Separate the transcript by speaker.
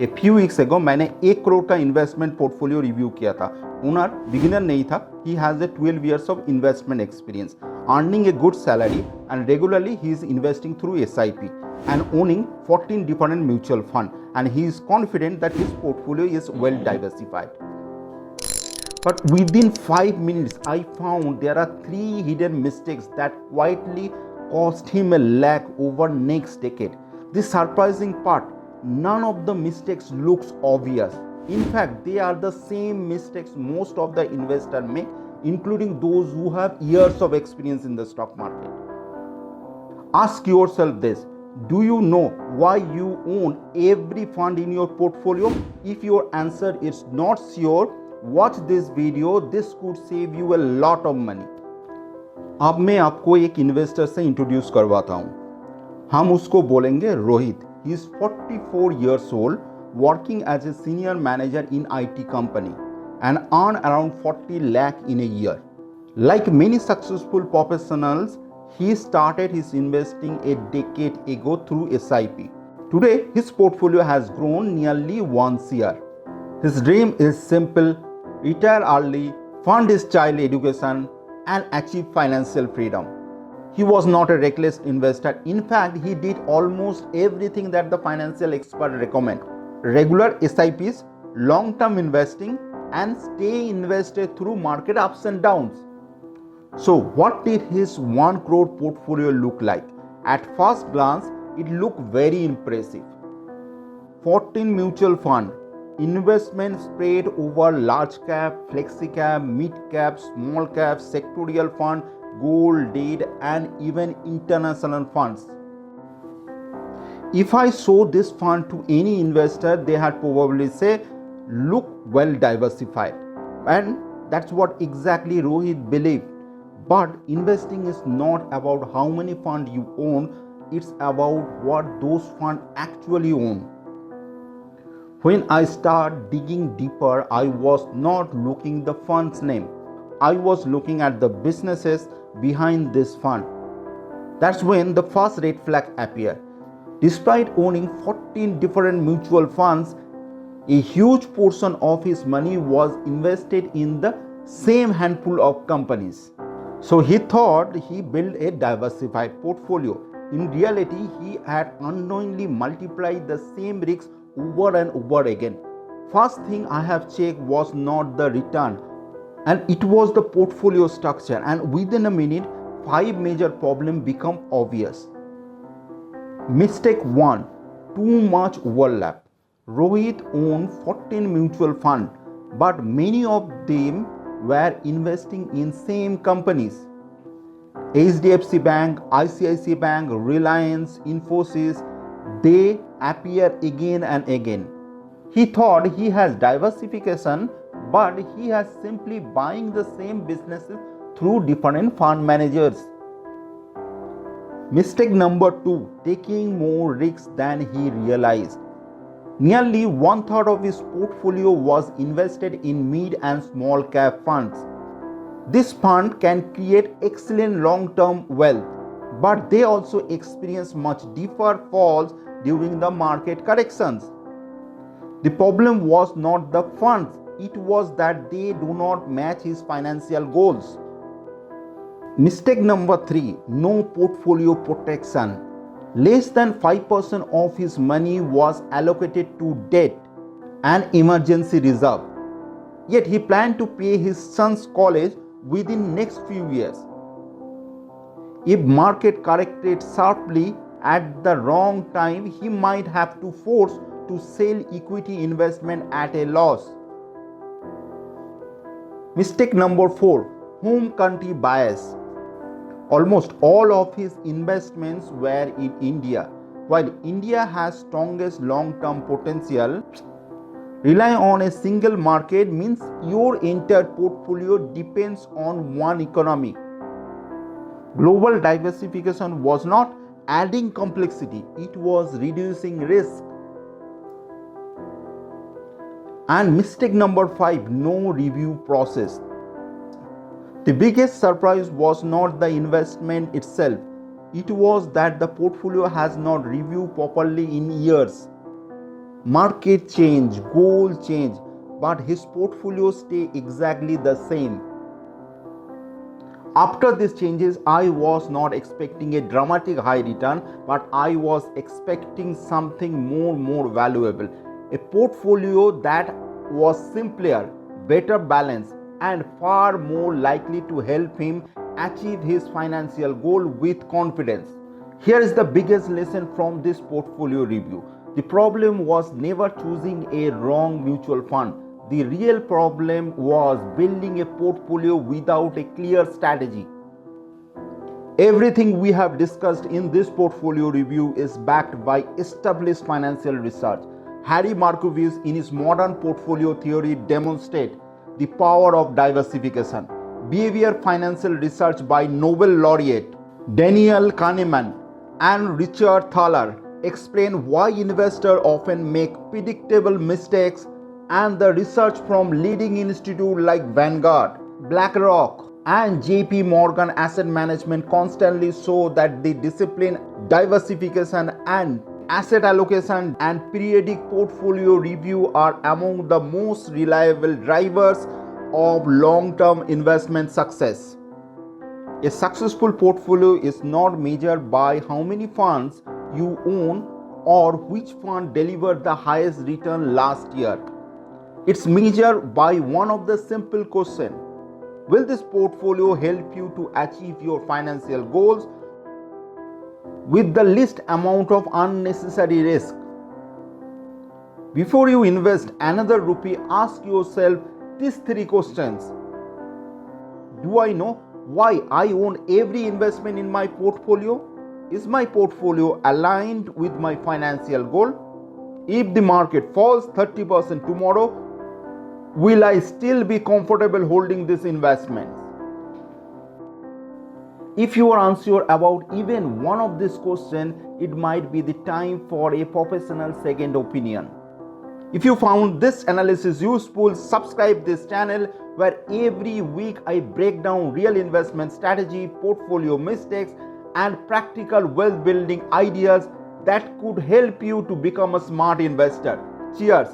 Speaker 1: A few weeks ago मैंने 1 करोड़ का investment portfolio review किया था. ओनर बिगिनर नहीं था. He has a 12 years of investment experience, earning a good salary, and regularly he is investing through SIP and owning 14 different mutual funds, and he is confident that his portfolio is well diversified. But within 5 minutes, I found there are 3 hidden mistakes that quietly cost him a lakh over next decade. The surprising part, none of the mistakes looks obvious. In fact, they are the same mistakes most of the investors make, including those who have years of experience in the stock market. Ask yourself this: do you know why you own every fund in your portfolio? If your answer is not sure, watch this video. This could save you a lot of money. अब मैं आपको एक investor से introduce करवाता हूँ. हम उसको बोलेंगे Rohit. He is 44 years old, working as a senior manager in IT company and earn around 40 lakh in a year. Like many successful professionals, he started his investing a decade ago through SIP. Today, his portfolio has grown nearly once a year. His dream is simple: retire early, fund his child education, and achieve financial freedom. He was not a reckless investor. In fact, he did almost everything that the financial expert recommend. Regular SIPs, long-term investing, and stay invested through market ups and downs. So what did his 1 crore portfolio look like? At first glance, it looked very impressive. 14 mutual funds, investment spread over large cap, flexi cap, mid cap, small cap, sectorial fund, gold, debt, and even international funds. If I show this fund to any investor, they had probably say, look well diversified. And that's what exactly Rohit believed. But investing is not about how many funds you own, it's about what those funds actually own. When I started digging deeper, I was not looking at the fund's name. I was looking at the businesses behind this fund. That's when the first red flag appeared. Despite owning 14 different mutual funds, a huge portion of his money was invested in the same handful of companies. So he thought he built a diversified portfolio. In reality, he had unknowingly multiplied the same risks over and over again. First thing I have checked was not the return, and it was the portfolio structure, and within a minute 5 major problems become obvious. Mistake 1: too much overlap. Rohit owned 14 mutual funds, but many of them were investing in same companies. HDFC Bank, ICICI Bank, Reliance, Infosys, they appear again and again. He thought he has diversification, but he has simply buying the same businesses through different fund managers. Mistake number 2: taking more risks than he realized. Nearly 1/3 of his portfolio was invested in mid and small cap funds. This fund can create excellent long-term wealth, but they also experience much deeper falls during the market corrections. The problem was not the funds, it was that they do not match his financial goals. Mistake number 3: no portfolio protection. Less than 5% of his money was allocated to debt and emergency reserve. Yet he planned to pay his son's college within next few years. If market corrected sharply at the wrong time, he might have to force to sell equity investment at a loss. Mistake number 4: home country bias. Almost all of his investments were in India. While India has strongest long-term potential, relying on a single market means your entire portfolio depends on one economy. Global diversification was not adding complexity, it was reducing risk. And mistake number 5: no review process. The biggest surprise was not the investment itself, it was that the portfolio has not reviewed properly in years. Market change, goal change, but his portfolio stay exactly the same. After these changes, I was not expecting a dramatic high return, but I was expecting something more valuable. A portfolio that was simpler, better balanced, and far more likely to help him achieve his financial goal with confidence. Here is the biggest lesson from this portfolio review. The problem was never choosing a wrong mutual fund. The real problem was building a portfolio without a clear strategy. Everything we have discussed in this portfolio review is backed by established financial research. Harry Markowitz, in his modern portfolio theory, demonstrates the power of diversification. Behavior financial research by Nobel laureate Daniel Kahneman and Richard Thaler explain why investors often make predictable mistakes, and the research from leading institutes like Vanguard, BlackRock, and JP Morgan Asset Management constantly show that the discipline, diversification, and asset allocation and periodic portfolio review are among the most reliable drivers of long-term investment success. A successful portfolio is not measured by how many funds you own or which fund delivered the highest return last year. It's measured by one of the simple questions. Will this portfolio help you to achieve your financial goals with the least amount of unnecessary risk? Before you invest another rupee, ask yourself these three questions. Do I know why I own every investment in my portfolio? Is my portfolio aligned with my financial goal? If the market falls 30% tomorrow, will I still be comfortable holding this investment? If you are unsure about even one of these questions, it might be the time for a professional second opinion. If you found this analysis useful, subscribe this channel where every week I break down real investment strategy, portfolio mistakes, and practical wealth building ideas that could help you to become a smart investor. Cheers!